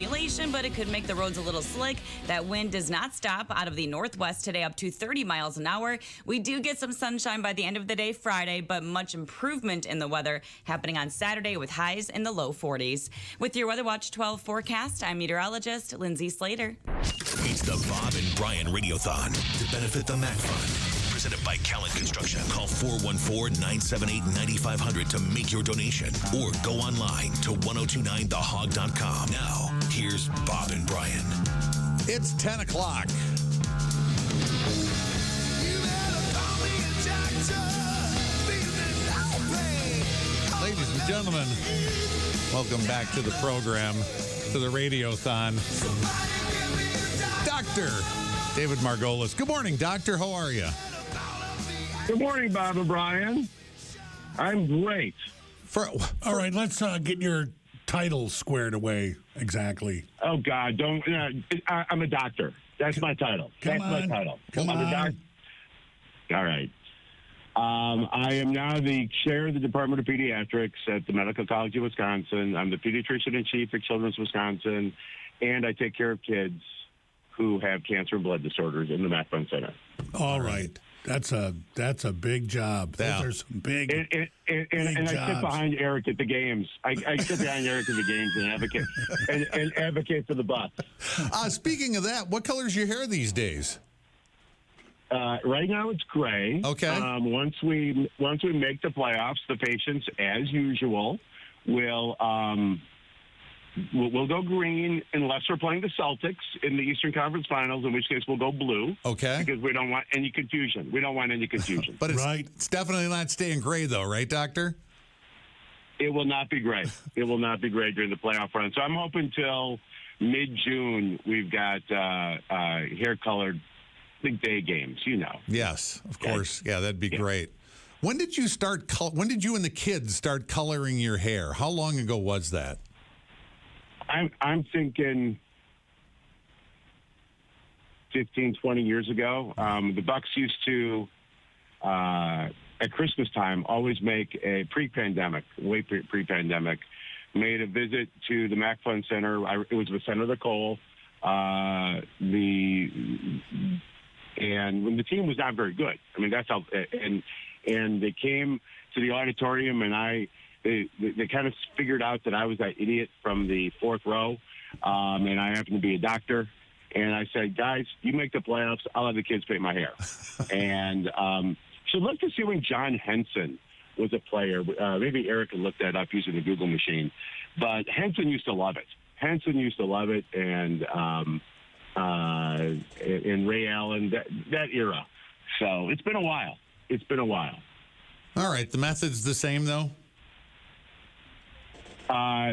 But it could make the roads a little slick. That wind does not stop out of the northwest today up to 30 miles an hour. We do get some sunshine by the end of the day Friday, but much improvement in the weather happening on Saturday with highs in the low 40s. With your Weather Watch 12 forecast, I'm meteorologist Lindsay Slater. It's the Bob and Brian Radiothon to benefit the MACC Fund. Presented by Callan Construction. Call 414-978-9500 to make your donation or go online to 1029thehog.com. Now, here's Bob and Brian. It's 10 o'clock. Ladies and gentlemen, welcome back to the program, to the Radiothon. Dr. David Margolis. Good morning, Doctor. How are you? Good morning, Bob and Brian. I'm great. All right, let's get your title squared away exactly. Oh, God, don't. I'm a doctor. That's my title. Come on. My title. Come I'm on. a doctor. All right. I am now the chair of the Department of Pediatrics at the Medical College of Wisconsin. I'm the Pediatrician-in-Chief at Children's Wisconsin, and I take care of kids who have cancer and blood disorders in the MACC Fund Center. All right. That's a big job. Yeah. Those are some big And jobs. I sit behind Eric at the games. I sit behind Eric at the games and advocate for the Bucks. Speaking of that, what color's your hair these days? Right now it's gray. Okay. Once we make the playoffs, the patients, as usual, will we'll go green unless we're playing the Celtics in the Eastern Conference Finals, in which case we'll go blue. Okay. Because we don't want any confusion. But Right. It's definitely not staying gray, though, right, Doctor? It will not be gray. It will not be gray during the playoff run. So I'm hoping till mid-June we've got hair-colored big day games, you know. Yes, of course. Yeah, that'd be great. When did you start? When did you and the kids start coloring your hair? How long ago was that? I'm thinking 15, 20 years ago. The Bucks used to, at Christmas time, always make a pre-pandemic, made a visit to the MACC Fund Center. It was the center of the Cole. And when the team was not very good, I mean, that's how, and they came to the auditorium, and they kind of figured out that I was that idiot from the fourth row, and I happened to be a doctor. And I said, guys, you make the playoffs, I'll have the kids paint my hair. And so look to see when John Henson was a player. Maybe Eric can look that up using the Google machine. But Henson used to love it. And Ray Allen, that era. So it's been a while. All right. The method's the same, though?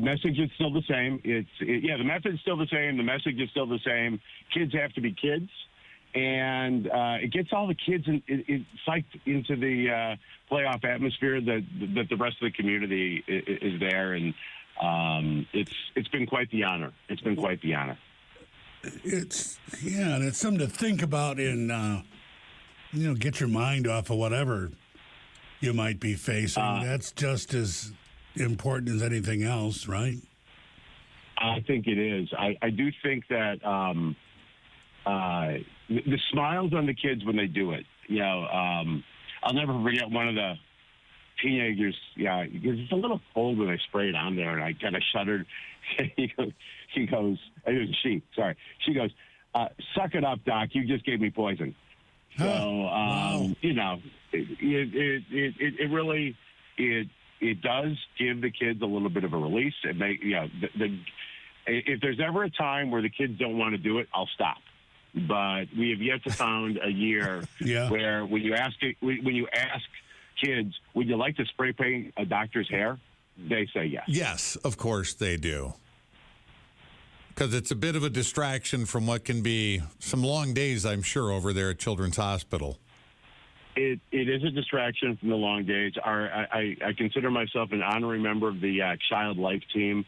Message is still the same. The method's still the same. The message is still the same. Kids have to be kids. And it gets all the kids psyched into the playoff atmosphere that the rest of the community is there. And it's been quite the honor. It's and it's something to think about in get your mind off of whatever you might be facing. That's just as important as anything else, right? I think it is. I do think that the smiles on the kids when they do it. I'll never forget one of the teenagers. Yeah, because it's a little cold when I spray it on there, and I kind of shuddered. She goes, it was a she. Sorry. She goes, "Suck it up, Doc. You just gave me poison." So wow. It really does give the kids a little bit of a release. And if there's ever a time where the kids don't want to do it, I'll stop. But we have yet to found a year where when you ask kids, would you like to spray paint a doctor's hair? They say yes. Yes, of course they do. Because it's a bit of a distraction from what can be some long days, I'm sure, over there at Children's Hospital. It is a distraction from the long days. I consider myself an honorary member of the Child Life team.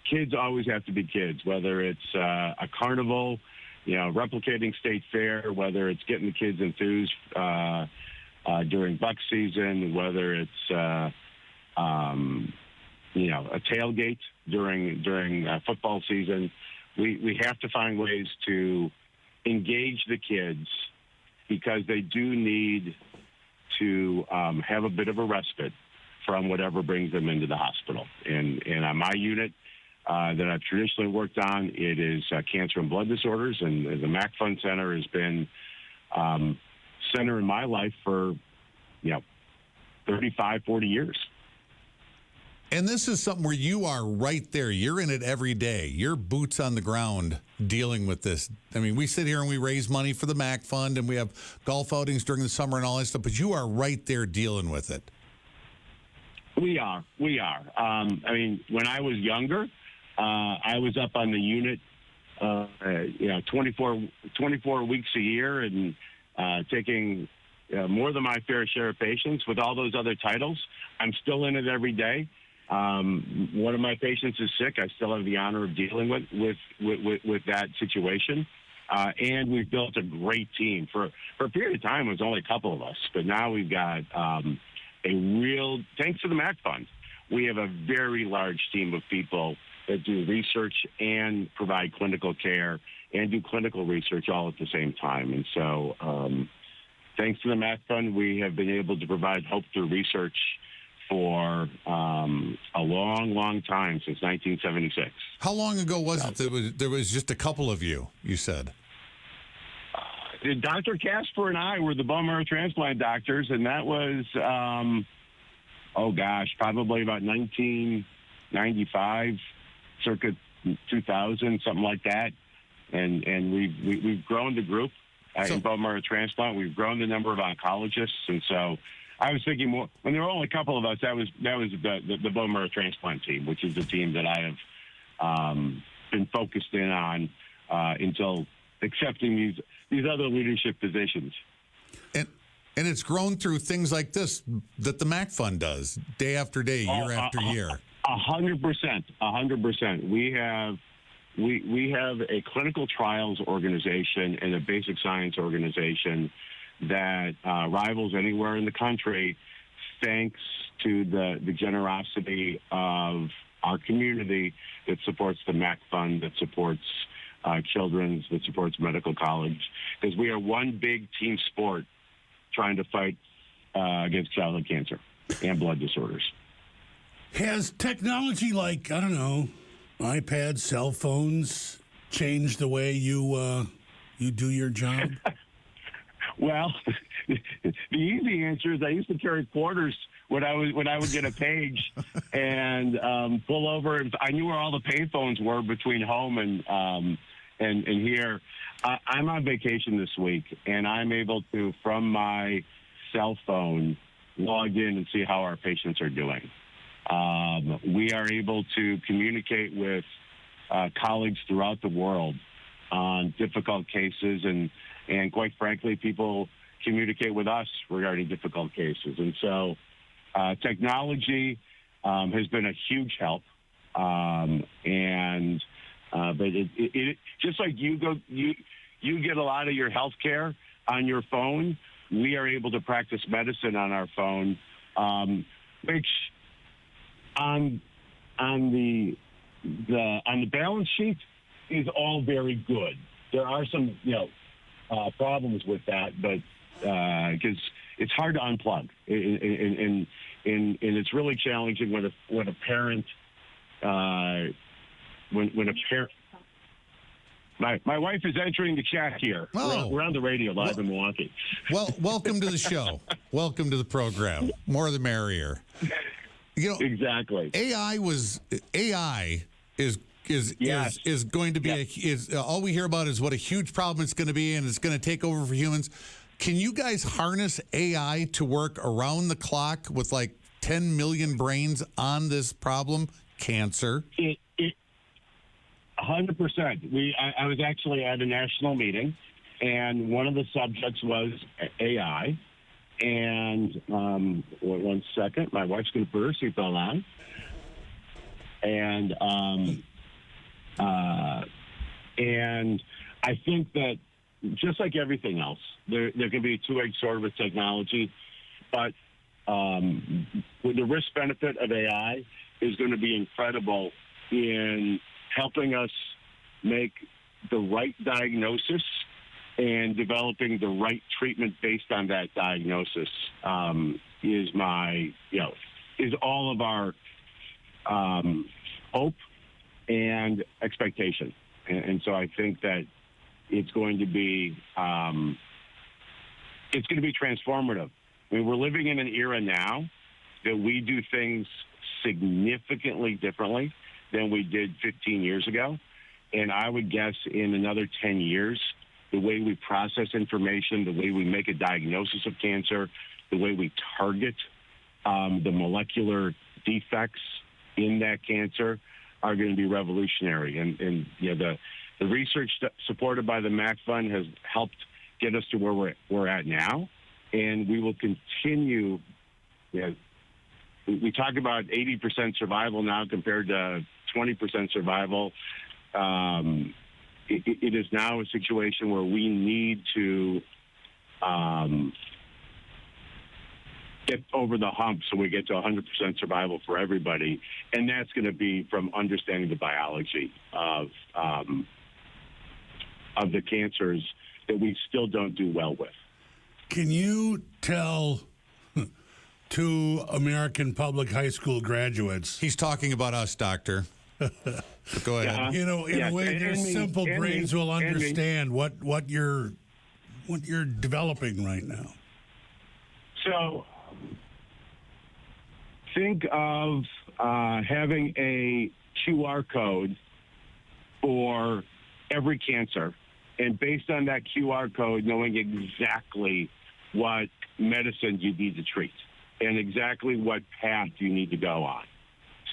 Kids always have to be kids, whether it's a carnival, replicating state fair, whether it's getting the kids enthused during buck season, whether it's a tailgate during football season. We have to find ways to engage the kids because they do need to have a bit of a respite from whatever brings them into the hospital. And on my unit that I've traditionally worked on, it is cancer and blood disorders, and the MACC Fund Center has been center in my life for 35, 40 years. And this is something where you are right there. You're in it every day. You're boots on the ground dealing with this. I mean, we sit here and we raise money for the MACC Fund, and we have golf outings during the summer and all that stuff, but you are right there dealing with it. We are. I mean, when I was younger, I was up on the unit, 24 weeks a year and taking more than my fair share of patients with all those other titles. I'm still in it every day. One of my patients is sick. I still have the honor of dealing with that situation. And we've built a great team. For a period of time, it was only a couple of us, but now we've got thanks to the MACC Fund, we have a very large team of people that do research and provide clinical care and do clinical research all at the same time. And so thanks to the MACC Fund, we have been able to provide hope through research for a long, long time, since 1976. How long ago was it that there was just a couple of you said? Dr. Casper and I were the bone marrow transplant doctors, and that was, probably about 1995, circa 2000, something like that. And we've grown the group in bone marrow transplant. We've grown the number of oncologists, and so I was thinking more when there were only a couple of us. That was the bone marrow transplant team, which is the team that I have been focused in on until accepting these other leadership positions. And it's grown through things like this that the MACC Fund does day after day, year after year. 100%. We have a clinical trials organization and a basic science organization that rivals anywhere in the country, thanks to the generosity of our community that supports the MACC Fund, that supports children's, that supports medical college, because we are one big team sport trying to fight against childhood cancer and blood disorders. Has technology like, I don't know, iPads, cell phones changed the way you do your job? Well, the easy answer is I used to carry quarters when I would get a page and pull over. And I knew where all the payphones were between home and here. I'm on vacation this week, and I'm able to, from my cell phone, log in and see how our patients are doing. We are able to communicate with colleagues throughout the world on difficult cases, and quite frankly, people communicate with us regarding difficult cases. And so technology has been a huge help. But it just like you get a lot of your health care on your phone, we are able to practice medicine on our phone, which on the balance sheet is all very good. There are some problems with that, but because it's hard to unplug, and it's really challenging when a parent. When a parent, my wife is entering the chat here. Oh. We're on the radio live in Milwaukee. Well, welcome to the show. Welcome to the program. More the merrier. Exactly. AI is going to be all we hear about is what a huge problem it's going to be, and it's going to take over for humans. Can you guys harness AI to work around the clock with like 10 million brains on this problem, cancer? 100%. I was actually at a national meeting, and one of the subjects was AI. And one second, my wife's going to put her seatbelt on. And I think that just like everything else, there can be a two-edged sword with technology, but with the risk benefit of AI is going to be incredible in helping us make the right diagnosis and developing the right treatment based on that diagnosis. Is all of our hope and expectation. And so I think that it's going to be transformative. I mean, we're living in an era now that we do things significantly differently than we did 15 years ago. And I would guess in another 10 years, the way we process information, the way we make a diagnosis of cancer, the way we target the molecular defects in that cancer are going to be revolutionary. And the research supported by the MACC Fund has helped get us to where we're at now. And we will continue. We talk about 80% survival now compared to 20% survival. It is now a situation where we need to get over the hump so we get to 100% survival for everybody. And that's going to be from understanding the biology of the cancers that we still don't do well with. Can you tell two American public high school graduates? He's talking about us, Doctor. Go ahead. In a way, their simple brains will understand what you're developing right now. So think of having a QR code for every cancer, and based on that QR code, knowing exactly what medicines you need to treat and exactly what path you need to go on.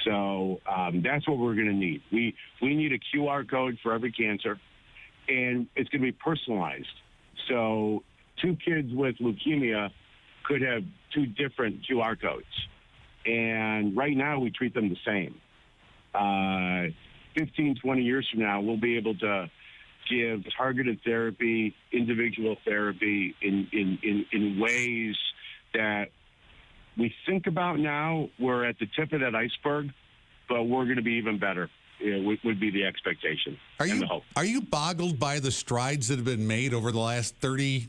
So that's what we're going to need. We need a QR code for every cancer, and it's going to be personalized. So two kids with leukemia could have two different QR codes. And right now we treat them the same. 15, 20 years from now, we'll be able to give targeted therapy, individual therapy in ways that we think about now. We're at the tip of that iceberg, but we're going to be even better. Would be the expectation and the hope. Are you boggled by the strides that have been made over the last 30,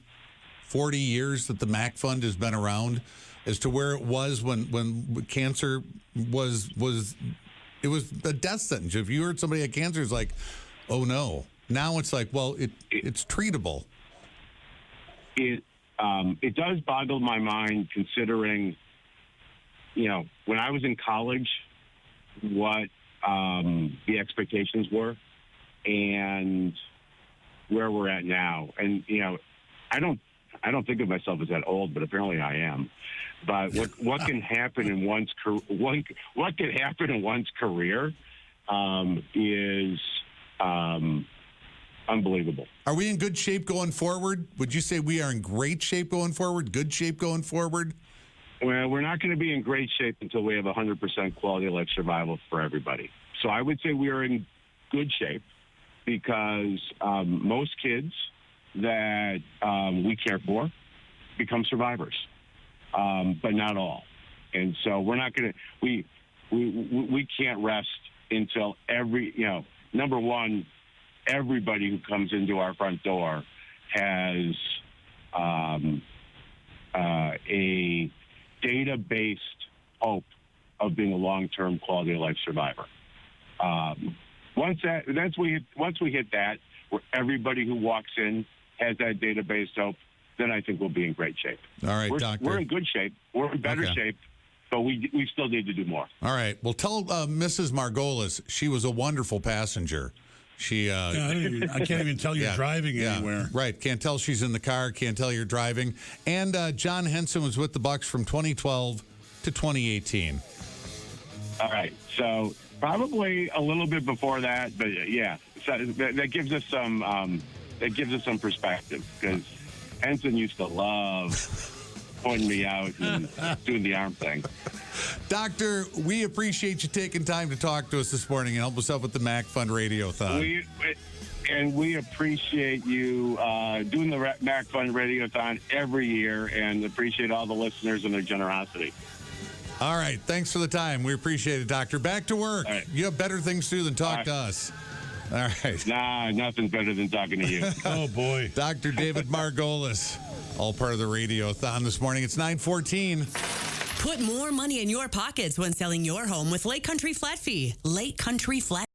40 years that the MACC Fund has been around, as to where it was when cancer was it was a death sentence? If you heard somebody had cancer, it's like, oh no. Now it's like, well, it's treatable. It does boggle my mind, considering, when I was in college, what the expectations were and where we're at now. And I don't think of myself as that old, but apparently I am. But what can happen in one's what can happen in one's career is unbelievable. Are we in good shape going forward? Would you say we are in great shape going forward? Good shape going forward? Well, we're not going to be in great shape until we have 100% quality of life survival for everybody. So I would say we are in good shape because most kids that we care for become survivors, but not all. And so we're not going to we can't rest until number one, everybody who comes into our front door has a data-based hope of being a long-term quality of life survivor. Once we hit that, where everybody who walks in has that data-based hope, then I think we'll be in great shape. All right, Doctor. We're in good shape. We're in better shape, but we still need to do more. All right. Well, tell Mrs. Margolis she was a wonderful passenger. She. I can't even tell you're driving anywhere. Right. Can't tell she's in the car. Can't tell you're driving. And John Henson was with the Bucks from 2012 to 2018. All right. So probably a little bit before that, but yeah, so that gives us some perspective, because Henson used to love pointing me out and doing the arm thing. Doctor, we appreciate you taking time to talk to us this morning and help us out with the MACC Fund Radiothon. We appreciate you doing the MACC Fund Radiothon every year, and appreciate all the listeners and their generosity. All right. Thanks for the time. We appreciate it, Doctor. Back to work. All right. You have better things to do than talk to us. All right. Nah, nothing's better than talking to you. Oh, boy. Dr. David Margolis, all part of the Radiothon this morning. It's 9:14. Put more money in your pockets when selling your home with Lake Country Flat Fee. Lake Country Flat